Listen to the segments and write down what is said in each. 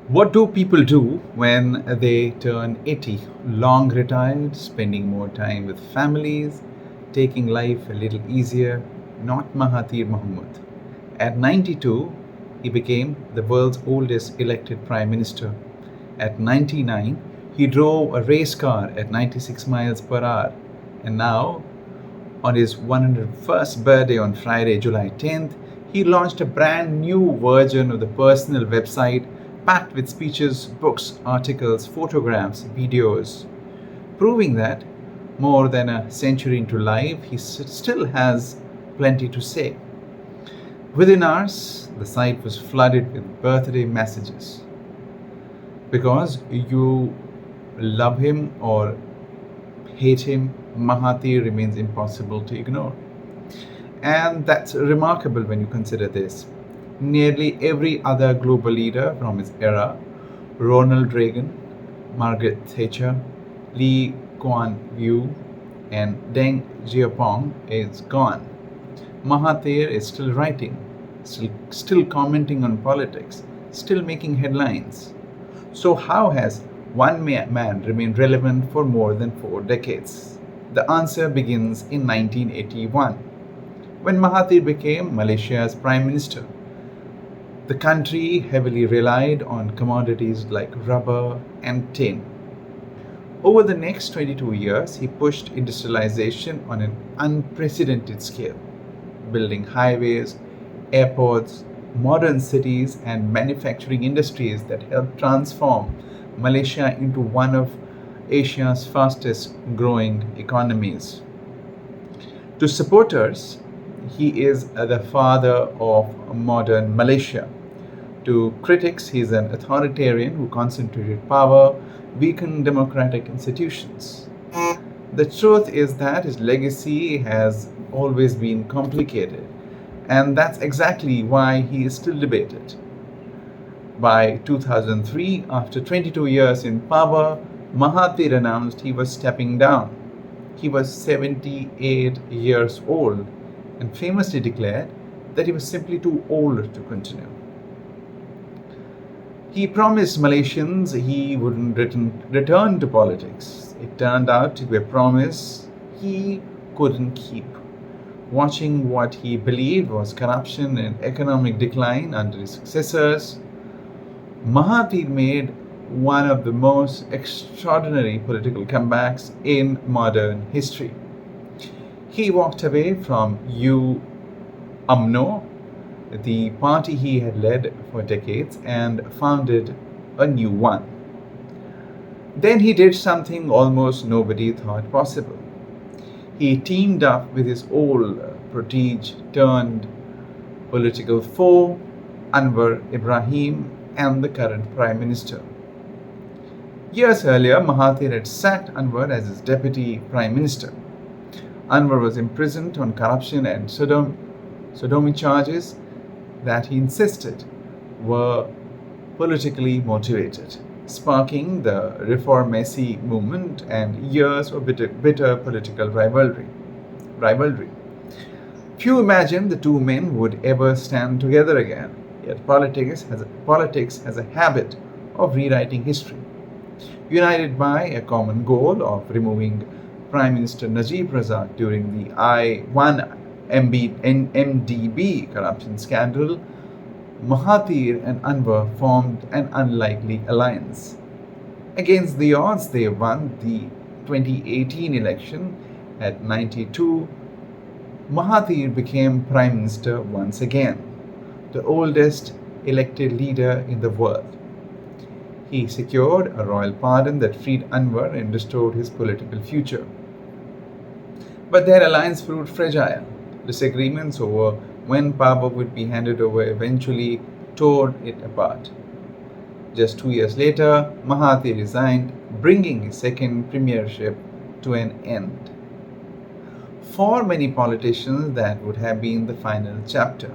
What do people do when they turn 80? Long retired, spending more time with families, taking life a little easier? Not Mahathir Mohamad. At 92, he became the world's oldest elected prime minister. At 99, he drove a race car at 96 miles per hour. And now, on his 101st birthday on Friday, July 10th, he launched a brand new version of the personal website packed with speeches, books, articles, photographs, videos, proving that more than a century into life, he still has plenty to say. Within hours, the site was flooded with birthday messages. Because you love him or hate him, Mahathir remains impossible to ignore. And that's remarkable when you consider this. Nearly every other global leader from his era, Ronald Reagan, Margaret Thatcher, Lee Kuan Yew, and Deng Xiaoping, is gone. Mahathir is still writing, still commenting on politics, still making headlines. So how has one man remained relevant for more than 4 decades? The answer begins in 1981, when Mahathir became Malaysia's prime minister. The country heavily relied on commodities like rubber and tin. Over the next 22 years, he pushed industrialization on an unprecedented scale, building highways, airports, modern cities, and manufacturing industries that helped transform Malaysia into one of Asia's fastest growing economies. To supporters, he is the father of modern Malaysia. To critics, he is an authoritarian who concentrated power, weakened democratic institutions. The truth is that his legacy has always been complicated, and that's exactly why he is still debated. By 2003, after 22 years in power, Mahathir announced he was stepping down. He was 78 years old and famously declared that he was simply too old to continue. He promised Malaysians he wouldn't return to politics. It turned out to be a promise he couldn't keep. Watching what he believed was corruption and economic decline under his successors, Mahathir made one of the most extraordinary political comebacks in modern history. He walked away from UMNO, the party he had led for decades, and founded a new one. Then he did something almost nobody thought possible. He teamed up with his old protege turned political foe, Anwar Ibrahim, and the current Prime Minister. Years earlier, Mahathir had sacked Anwar as his deputy Prime Minister. Anwar was imprisoned on corruption and sodomy charges that he insisted were politically motivated, sparking the Reformasi movement and years of bitter political rivalry. Few imagined the two men would ever stand together again, yet politics has a habit of rewriting history. United by a common goal of removing Prime Minister Najib Razak during the I-1 MDB corruption scandal, Mahathir and Anwar formed an unlikely alliance. Against the odds, they won the 2018 election. At 92, Mahathir became Prime Minister once again, the oldest elected leader in the world. He secured a royal pardon that freed Anwar and restored his political future. But their alliance proved fragile. Disagreements over when power would be handed over eventually tore it apart. Just 2 years later, Mahathir resigned, bringing his second premiership to an end. For many politicians, that would have been the final chapter.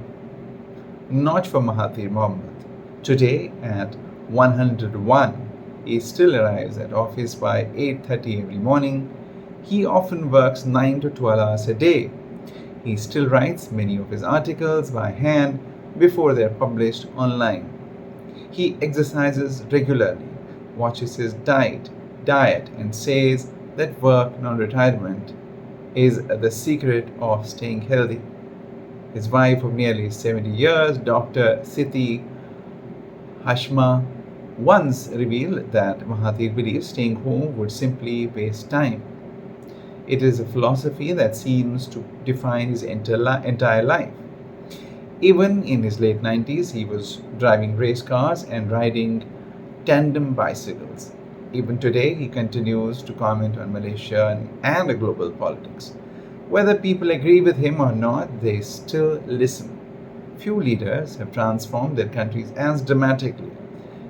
Not for Mahathir Mohamad. Today, at 101, he still arrives at office by 8:30 every morning. He often works 9 to 12 hours a day. He still writes many of his articles by hand before they are published online. He exercises regularly, watches his diet and says that work, not retirement, is the secret of staying healthy. His wife of nearly 70 years, Dr. Siti Hashma, once revealed that Mahathir believed staying home would simply waste time. It is a philosophy that seems to define his entire life. Even in his late 90s, he was driving race cars and riding tandem bicycles. Even today, he continues to comment on Malaysia and global politics. Whether people agree with him or not, they still listen. Few leaders have transformed their countries as dramatically.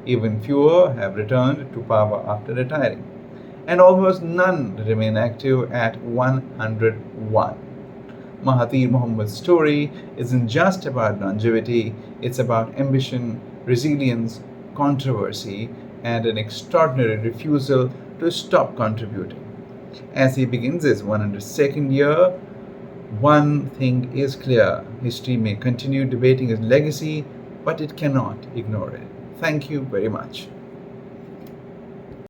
Even fewer have returned to power after retiring. And almost none remain active at 101. Mahathir Mohamad's story isn't just about longevity, it's about ambition, resilience, controversy, and an extraordinary refusal to stop contributing. As he begins his 102nd year, one thing is clear: history may continue debating his legacy, but it cannot ignore it. Thank you very much.